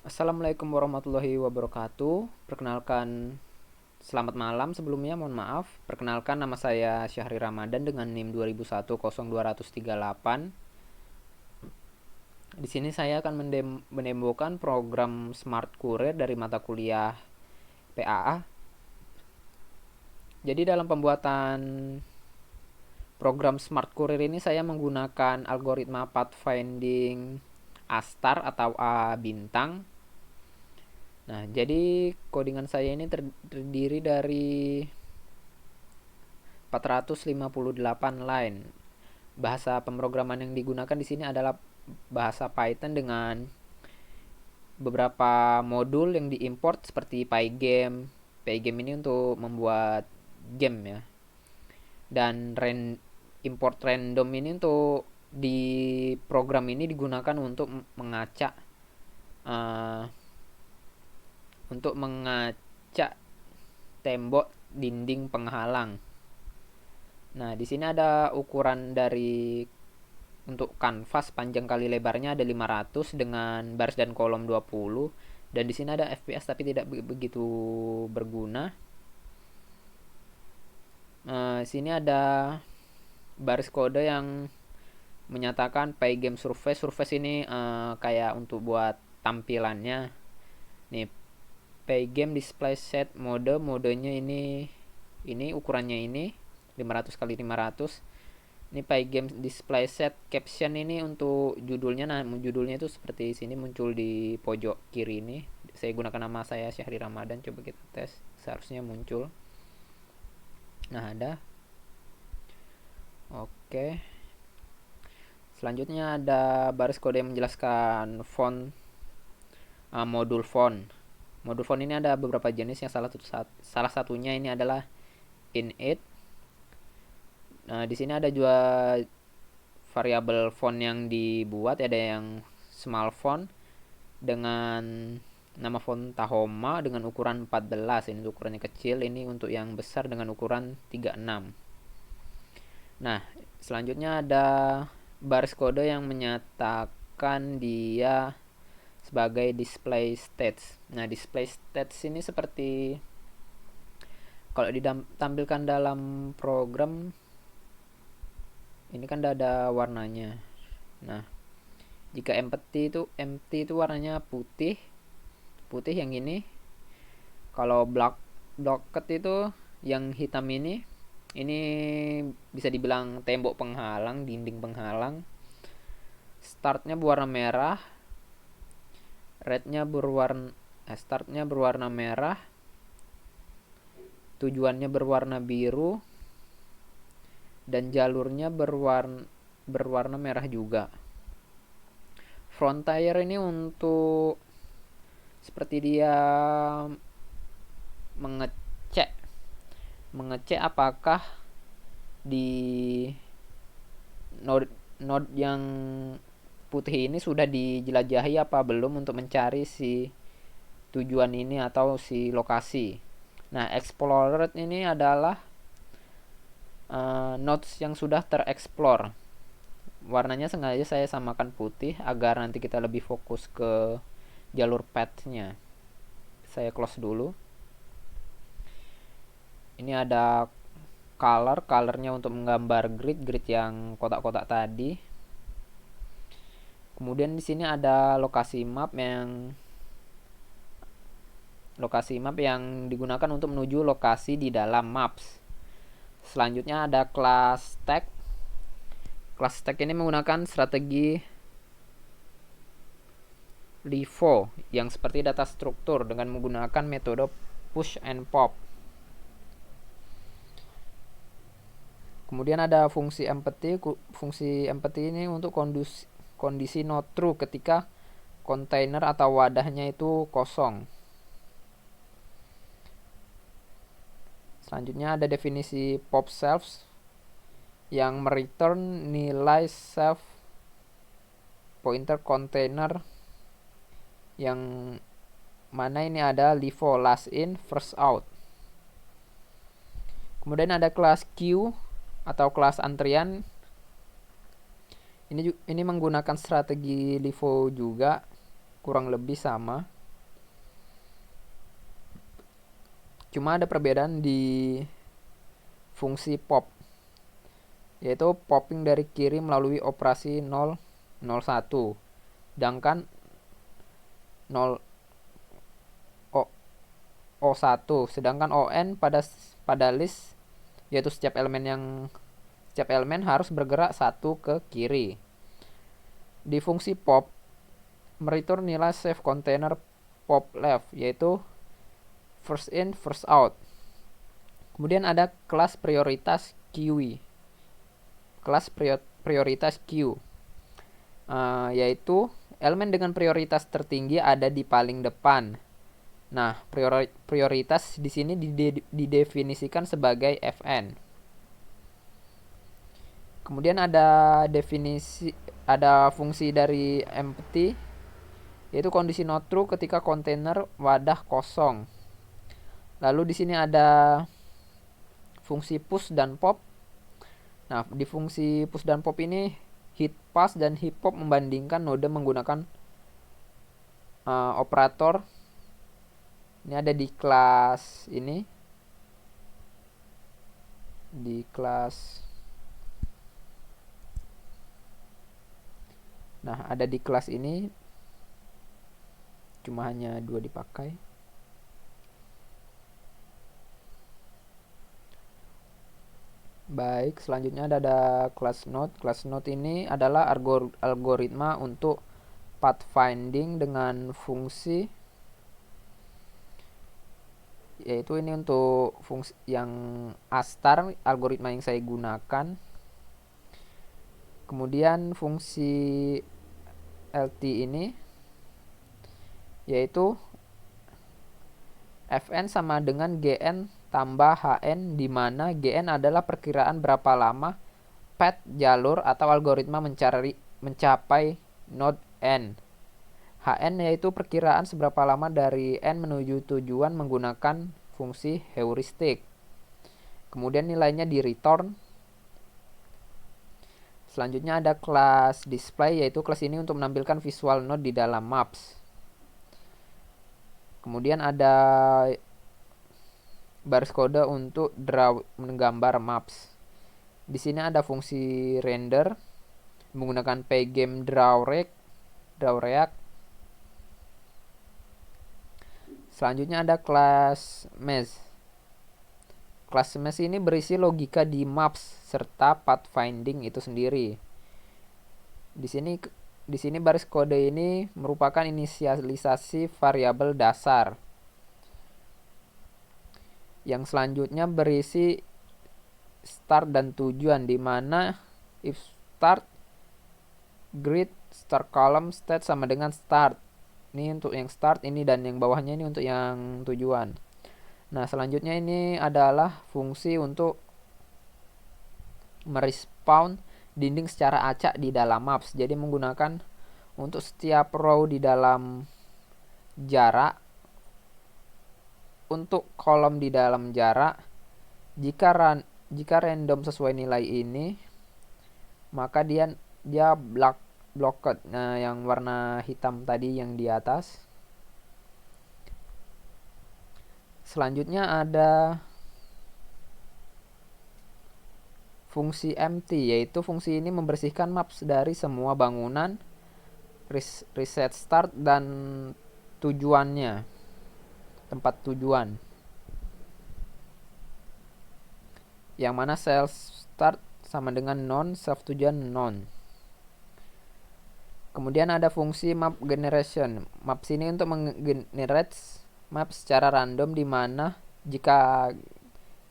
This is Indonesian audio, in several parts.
Assalamualaikum warahmatullahi wabarakatuh. Perkenalkan, selamat malam sebelumnya, mohon maaf. Perkenalkan, nama saya Syahri Ramadan dengan NIM 2001-0238. Di sini saya akan mendemokan program Smart Courier dari mata kuliah PAA. Jadi dalam pembuatan program Smart Courier ini saya menggunakan algoritma pathfinding A** atau A bintang. Nah, jadi codingan saya ini terdiri dari 458 line. Bahasa pemrograman yang digunakan di sini adalah bahasa Python dengan beberapa modul yang diimport seperti Pygame. Pygame ini untuk membuat game ya. Dan import random ini di program ini digunakan mengacak uh, untuk mengacak tembok dinding penghalang. Nah, di sini ada ukuran untuk kanvas panjang kali lebarnya ada 500 dengan baris dan kolom 20, dan di sini ada FPS tapi tidak begitu berguna. Sini ada baris kode yang menyatakan Pygame surface. Surface ini kayak untuk buat tampilannya. Nih, Pygame display set modenya ini ukurannya ini 500 kali 500. Ini Pygame display set caption ini untuk judulnya. Nah, judulnya itu seperti sini muncul di pojok kiri ini. Saya gunakan nama saya Syahri Ramadan, coba kita tes. Seharusnya muncul. Nah, ada. Oke. Selanjutnya ada baris kode yang menjelaskan modul font. Modul font ini ada beberapa jenis, yang salah satunya ini adalah init. Nah, di sini ada juga variabel font yang dibuat, ada yang small font dengan nama font Tahoma dengan ukuran 14. Ini ukurannya kecil, ini untuk yang besar dengan ukuran 36. Nah, selanjutnya ada baris kode yang menyatakan dia sebagai display stats. Nah, display stats ini seperti kalau ditampilkan dalam program ini kan ada warnanya. Nah, jika empty itu warnanya putih yang ini. Kalau blocked itu yang hitam ini bisa dibilang tembok penghalang, dinding penghalang. Startnya berwarna merah, startnya berwarna merah, tujuannya berwarna biru, dan jalurnya berwarna merah juga. Frontier ini untuk seperti dia mengecek apakah di node yang putih ini sudah dijelajahi apa belum untuk mencari si tujuan ini atau si lokasi. Nah, explored ini adalah nodes yang sudah tereksplor. Warnanya sengaja saya samakan putih agar nanti kita lebih fokus ke jalur path-nya. Saya close dulu. Ini ada colornya untuk menggambar grid yang kotak-kotak tadi. Kemudian di sini ada lokasi map yang digunakan untuk menuju lokasi di dalam maps. Selanjutnya ada class tag. Class tag ini menggunakan strategi LIFO yang seperti data struktur dengan menggunakan metode push and pop. Kemudian ada fungsi empty. Fungsi empty ini untuk kondisi not true ketika kontainer atau wadahnya itu kosong. Selanjutnya ada definisi pop self yang mereturn nilai self pointer container, yang mana ini ada LIFO last in first out. Kemudian ada kelas queue atau kelas antrian. Ini menggunakan strategi LIFO juga, kurang lebih sama. Cuma ada perbedaan di fungsi pop, yaitu popping dari kiri melalui operasi 0, 01. Sedangkan 0 O1, sedangkan ON pada list, yaitu setiap elemen harus bergerak satu ke kiri. Di fungsi pop, mereturn nilai save container pop left, yaitu first in first out. Kemudian ada kelas prioritas queue. Kelas prioritas queue, yaitu elemen dengan prioritas tertinggi ada di paling depan. Nah, prioritas di sini didefinisikan sebagai Fn. Kemudian ada fungsi dari empty, yaitu kondisi not true ketika kontainer wadah kosong. Lalu di sini ada fungsi push dan pop. Nah, di fungsi push dan pop ini hit pass dan hit pop membandingkan node menggunakan operator. Ini ada di kelas ini. Di kelas. Nah, ada di kelas ini. Cuma hanya 2 dipakai. Baik, selanjutnya ada class node. Class node ini adalah algoritma untuk pathfinding dengan fungsi, yaitu ini untuk fungsi yang astar, algoritma yang saya gunakan. Kemudian fungsi lt ini, yaitu fn sama dengan gn tambah hn, di mana gn adalah perkiraan berapa lama path jalur atau algoritma mencapai node n. Hn yaitu perkiraan seberapa lama dari n menuju tujuan menggunakan fungsi heuristik. Kemudian nilainya di return. Selanjutnya ada kelas display, yaitu kelas ini untuk menampilkan visual node di dalam maps. Kemudian ada baris kode untuk draw, menggambar maps. Di sini ada fungsi render menggunakan pygame drawRect. Selanjutnya ada kelas mesh. Kelas mesh ini berisi logika di maps serta pathfinding itu sendiri. Di sini baris kode ini merupakan inisialisasi variabel dasar. Yang selanjutnya berisi start dan tujuan, di mana if start grid start column state sama dengan start. Ini untuk yang start ini, dan yang bawahnya ini untuk yang tujuan. Nah, selanjutnya ini adalah fungsi untuk merespawn dinding secara acak di dalam maps. Jadi menggunakan untuk setiap row di dalam jarak, untuk kolom di dalam jarak, jika random sesuai nilai ini, maka dia blocked. Nah, yang warna hitam tadi yang di atas. Selanjutnya ada fungsi empty, yaitu fungsi ini membersihkan maps dari semua bangunan, reset start, dan tujuannya, tempat tujuan. Yang mana self start sama dengan non, self tujuan non. Kemudian ada fungsi map generation. Map sini untuk menggenerate map secara random, di mana jika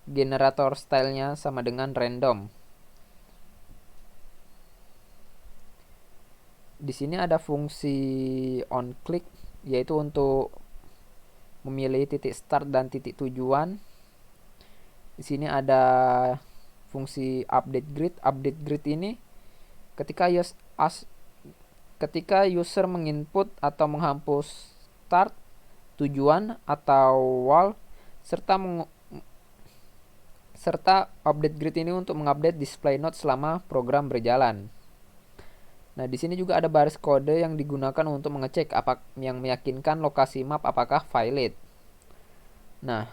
generator stylenya sama dengan random. Di sini ada fungsi on click, yaitu untuk memilih titik start dan titik tujuan. Di sini ada fungsi update grid. Update grid ini ketika user menginput atau menghapus start, tujuan, atau wall, serta update grid ini untuk mengupdate display node selama program berjalan. Nah, di sini juga ada baris kode yang digunakan untuk mengecek yang meyakinkan lokasi map apakah valid. Nah,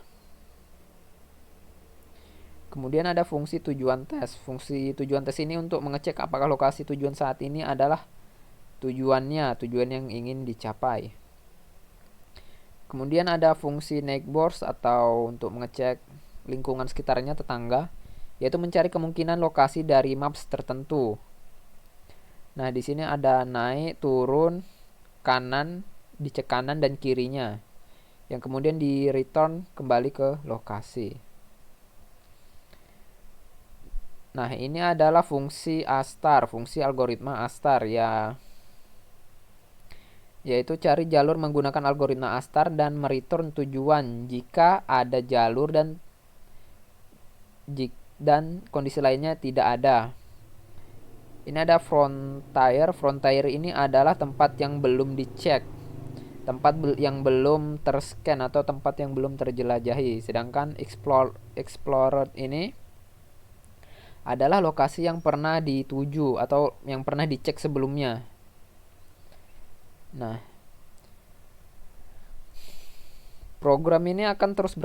Kemudian ada fungsi tujuan tes. Fungsi tujuan tes ini untuk mengecek apakah lokasi tujuan saat ini adalah tujuan yang ingin dicapai. Kemudian ada fungsi neighbors atau untuk mengecek lingkungan sekitarnya, tetangga, yaitu mencari kemungkinan lokasi dari maps tertentu. Nah, di sini ada naik, turun, kanan, dicek kanan dan kirinya, yang kemudian di return kembali ke lokasi. Nah, ini adalah fungsi astar, fungsi algoritma astar ya, yaitu cari jalur menggunakan algoritma astar dan mereturn tujuan jika ada jalur dan kondisi lainnya tidak ada. Ini ada frontier. Frontier ini adalah tempat yang belum dicek, tempat yang belum terscan atau tempat yang belum terjelajahi. Sedangkan explorer ini adalah lokasi yang pernah dituju atau yang pernah dicek sebelumnya. Nah, program ini akan terus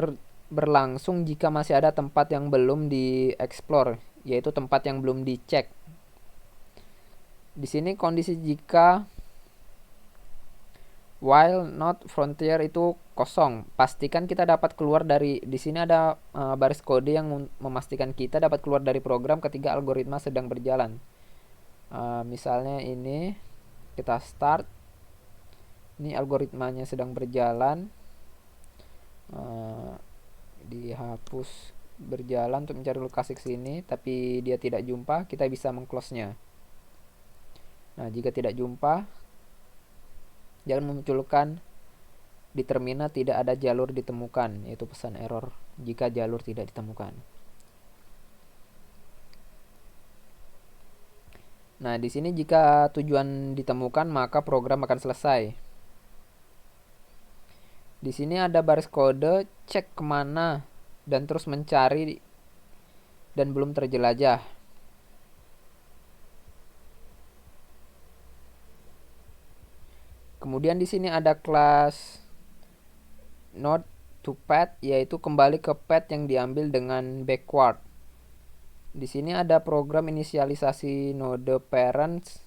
berlangsung jika masih ada tempat yang belum dieksplor, yaitu tempat yang belum dicek. Di sini kondisi jika while not frontier itu kosong, pastikan kita dapat keluar dari. Di sini ada baris kode yang memastikan kita dapat keluar dari program ketika algoritma sedang berjalan. Misalnya ini kita start, ini algoritmanya sedang berjalan, dihapus berjalan untuk mencari lokasi ke sini, tapi dia tidak jumpa, kita bisa meng-close-nya. Nah, jika tidak jumpa, jangan memunculkan di terminal tidak ada jalur ditemukan, yaitu pesan error jika jalur tidak ditemukan. Nah, di sini jika tujuan ditemukan, maka program akan selesai. Di sini ada baris kode cek kemana dan terus mencari dan belum terjelajah. Kemudian di sini ada kelas node to path, yaitu kembali ke path yang diambil dengan backward. Di sini ada program inisialisasi node parents,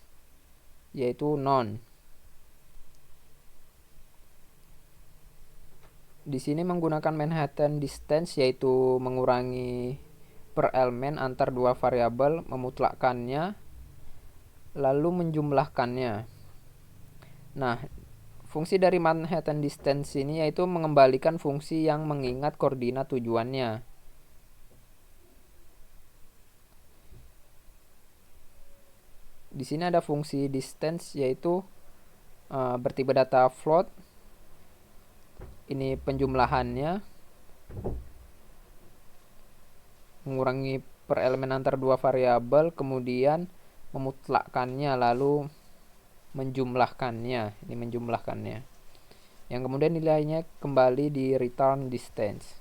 yaitu none. Di sini menggunakan Manhattan distance, yaitu mengurangi per elemen antar dua variabel, memutlakkannya, lalu menjumlahkannya. Nah, fungsi dari Manhattan distance ini yaitu mengembalikan fungsi yang mengingat koordinat tujuannya. Di sini ada fungsi distance, yaitu bertipe data float. Ini penjumlahannya, mengurangi per elemen antar dua variabel, kemudian memutlakkannya, lalu menjumlahkannya. Ini menjumlahkannya, yang kemudian nilainya kembali di return distance.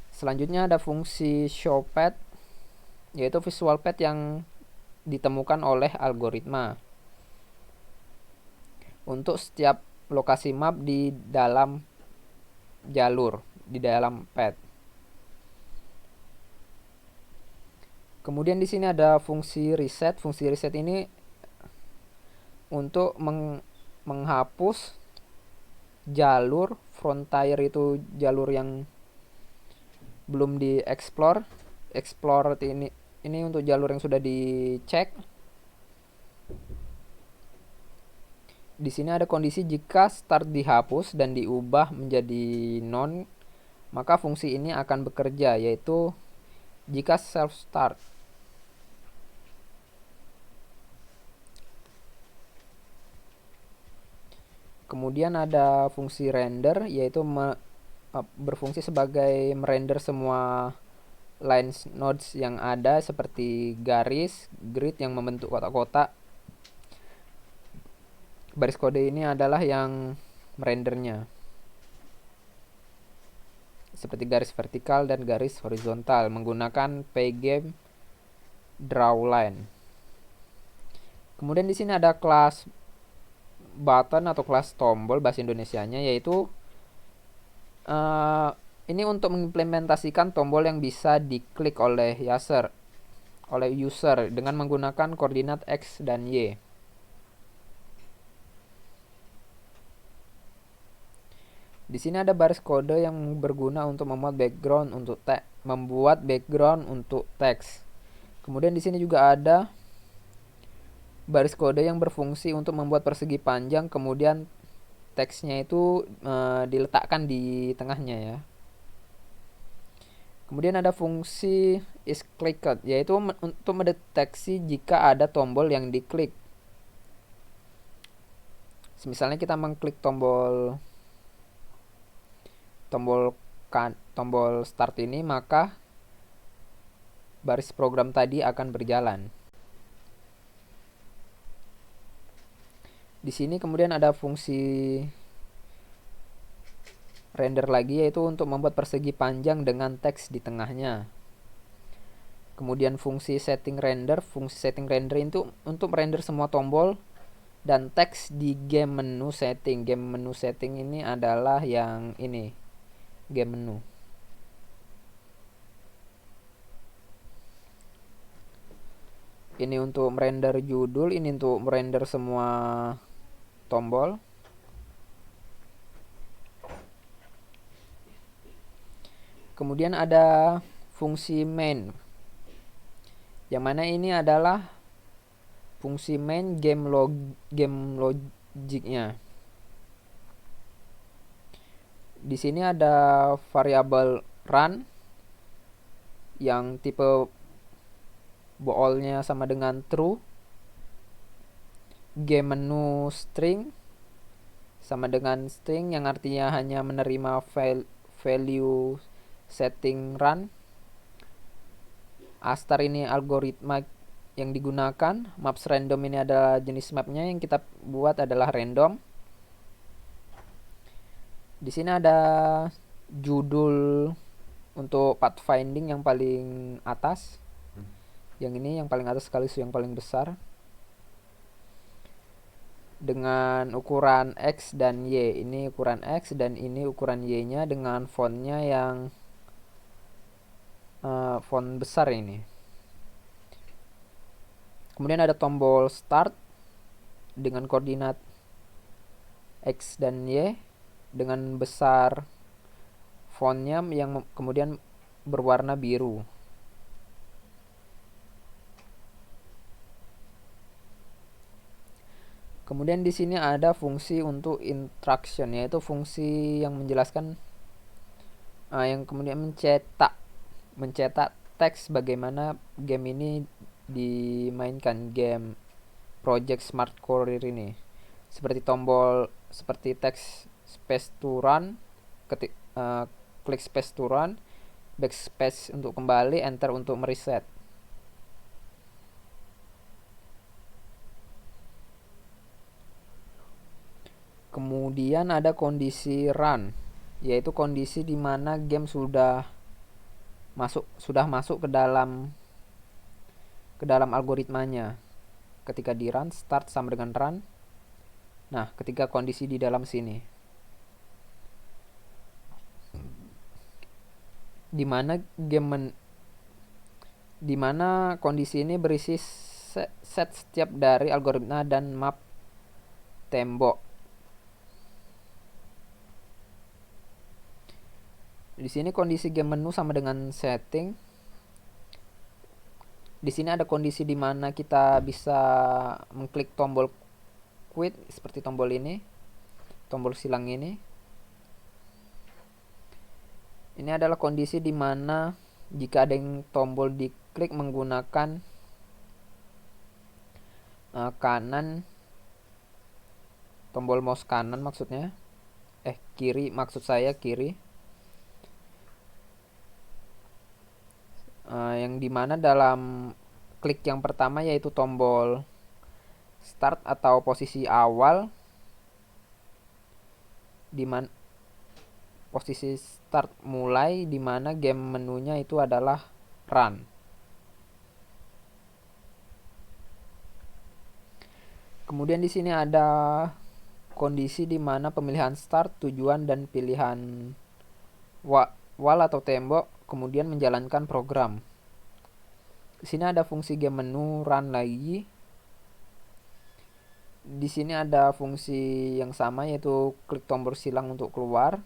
Selanjutnya ada fungsi show path, yaitu visual path yang ditemukan oleh algoritma untuk setiap lokasi map di dalam jalur, di dalam path. Kemudian di sini ada fungsi reset. Fungsi reset ini untuk menghapus jalur frontier, itu jalur yang belum dieksplor. Explore ini untuk jalur yang sudah dicek. Di sini ada kondisi jika start dihapus dan diubah menjadi none, maka fungsi ini akan bekerja, yaitu jika self start. Kemudian ada fungsi render, yaitu berfungsi sebagai merender semua lines nodes yang ada seperti garis, grid yang membentuk kotak-kotak. Baris kode ini adalah yang merendernya, seperti garis vertikal dan garis horizontal menggunakan pgame drawline. Kemudian di sini ada kelas button atau kelas tombol bahasa Indonesianya, yaitu Ini untuk mengimplementasikan tombol yang bisa diklik oleh user dengan menggunakan koordinat X dan Y. Di sini ada baris kode yang berguna untuk membuat background untuk teks. Kemudian di sini juga ada baris kode yang berfungsi untuk membuat persegi panjang, kemudian teksnya itu diletakkan di tengahnya ya. Kemudian ada fungsi isClicked, yaitu untuk mendeteksi jika ada tombol yang diklik. Misalnya kita mengklik tombol start ini, maka baris program tadi akan berjalan. Di sini kemudian ada fungsi render lagi, yaitu untuk membuat persegi panjang dengan teks di tengahnya. Kemudian fungsi setting render itu untuk merender semua tombol dan teks di game menu setting. Game menu setting ini adalah yang ini, game menu. Ini untuk merender judul, ini untuk merender semua tombol. Kemudian ada fungsi main, yang mana ini adalah fungsi main game logiknya. Di sini ada variabel run yang tipe boolnya sama dengan true. Game menu string sama dengan string, yang artinya hanya menerima value setting run. Astar ini algoritma yang digunakan. Maps random ini adalah jenis mapnya, yang kita buat adalah random. Di sini ada judul untuk pathfinding yang paling atas. Yang ini yang paling atas sekaligus yang paling besar, dengan ukuran X dan Y. Ini ukuran X dan ini ukuran Y-nya, dengan fontnya yang font besar ini. Kemudian ada tombol start dengan koordinat X dan Y dengan besar fontnya yang kemudian berwarna biru. Kemudian di sini ada fungsi untuk interaction, yaitu fungsi yang menjelaskan yang kemudian mencetak teks bagaimana game ini dimainkan, game Project Smart Courier ini. Seperti teks space to run, klik space to run, backspace untuk kembali, enter untuk mereset. Kemudian ada kondisi run, yaitu kondisi di mana game sudah masuk ke dalam algoritmanya. Ketika di run, start sama dengan run. Nah, ketika kondisi di dalam sini, di mana kondisi ini berisi set setiap dari algoritma dan map tembok. Di sini kondisi game menu sama dengan setting. Di sini ada kondisi di mana kita bisa mengklik tombol quit seperti tombol ini, tombol silang ini. Ini adalah kondisi di mana jika ada yang tombol diklik menggunakan kanan, tombol mouse kanan maksudnya, kiri maksud saya, kiri. Yang dimana dalam klik yang pertama yaitu tombol start atau posisi awal, dimana posisi start mulai, dimana game menunya itu adalah run. Kemudian di sini ada kondisi di mana pemilihan start, tujuan, dan pilihan wall atau tembok, kemudian menjalankan program. Di sini ada fungsi game menu run lagi. Di sini ada fungsi yang sama, yaitu klik tombol silang untuk keluar.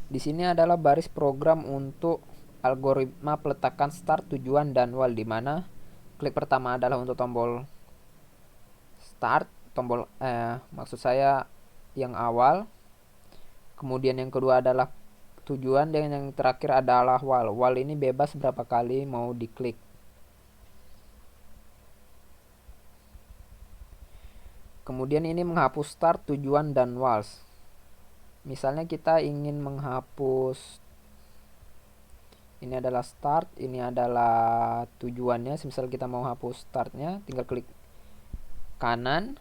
Di sini adalah baris program untuk algoritma peletakan start, tujuan, dan wall, di mana klik pertama adalah untuk tombol start, maksud saya yang awal. Kemudian yang kedua adalah tujuan, dan yang terakhir adalah wall. Wall ini bebas berapa kali mau diklik. Kemudian ini menghapus start, tujuan, dan walls. Misalnya kita ingin menghapus, ini adalah start, ini adalah tujuannya. Misal kita mau hapus startnya, tinggal klik kanan,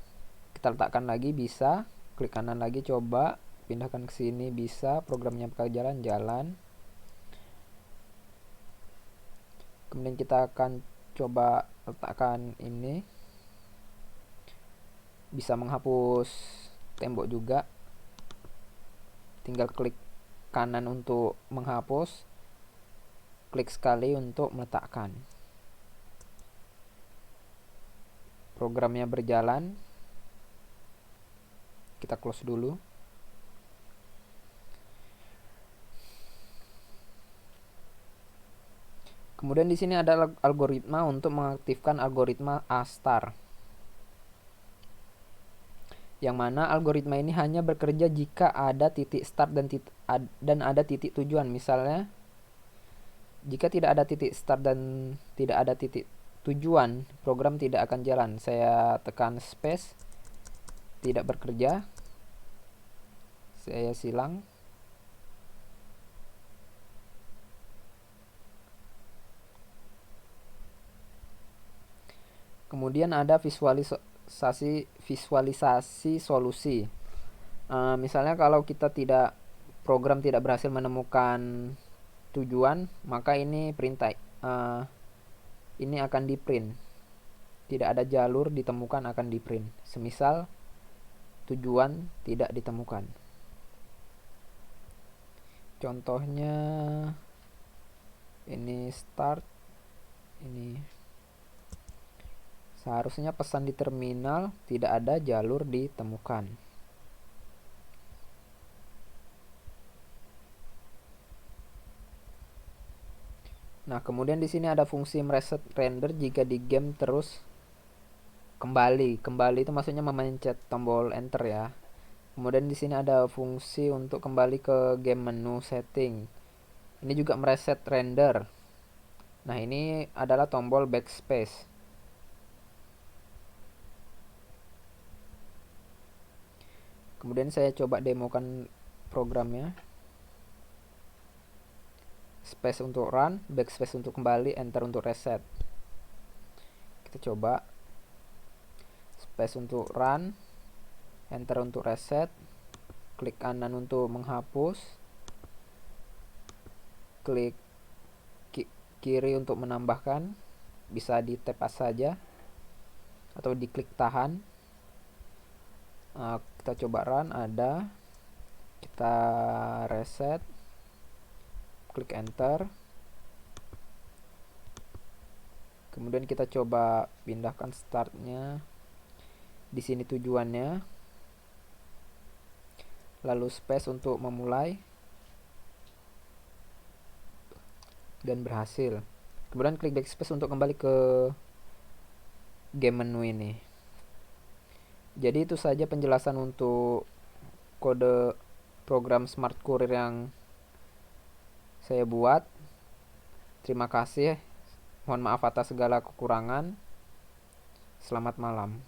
kita letakkan lagi, bisa. Klik kanan lagi, coba pindahkan ke sini, bisa. Programnya pakai jalan. Kemudian kita akan coba letakkan ini, bisa menghapus tembok juga. Tinggal klik kanan untuk menghapus, klik sekali untuk meletakkan. Programnya berjalan. Kita close dulu. Kemudian di sini ada algoritma untuk mengaktifkan algoritma A-star, yang mana algoritma ini hanya bekerja jika ada titik start dan ada titik tujuan. Misalnya, jika tidak ada titik start dan tidak ada titik tujuan, program tidak akan jalan. Saya tekan space, tidak bekerja. Saya silang. Kemudian ada visualisasi solusi. Misalnya kalau program tidak berhasil menemukan tujuan, maka ini perintah ini akan di print. Tidak ada jalur ditemukan, akan di print. Semisal tujuan tidak ditemukan. Contohnya ini start, ini seharusnya pesan di terminal, tidak ada jalur ditemukan. Nah, kemudian di sini ada fungsi mereset render jika di game terus kembali. Kembali itu maksudnya memencet tombol enter ya. Kemudian di sini ada fungsi untuk kembali ke game menu setting. Ini juga mereset render. Nah, ini adalah tombol backspace. Kemudian saya coba demokan programnya. Space untuk run, backspace untuk kembali, enter untuk reset. Kita coba. Space untuk run, enter untuk reset, klik kanan untuk menghapus, klik kiri untuk menambahkan, bisa di tap saja atau diklik tahan. Kita coba run, ada. Kita reset, klik enter. Kemudian kita coba pindahkan startnya. Di sini tujuannya, lalu space untuk memulai, dan berhasil. Kemudian klik backspace untuk kembali ke game menu ini. Jadi itu saja penjelasan untuk kode program Smart Courier yang saya buat. Terima kasih. Mohon maaf atas segala kekurangan. Selamat malam.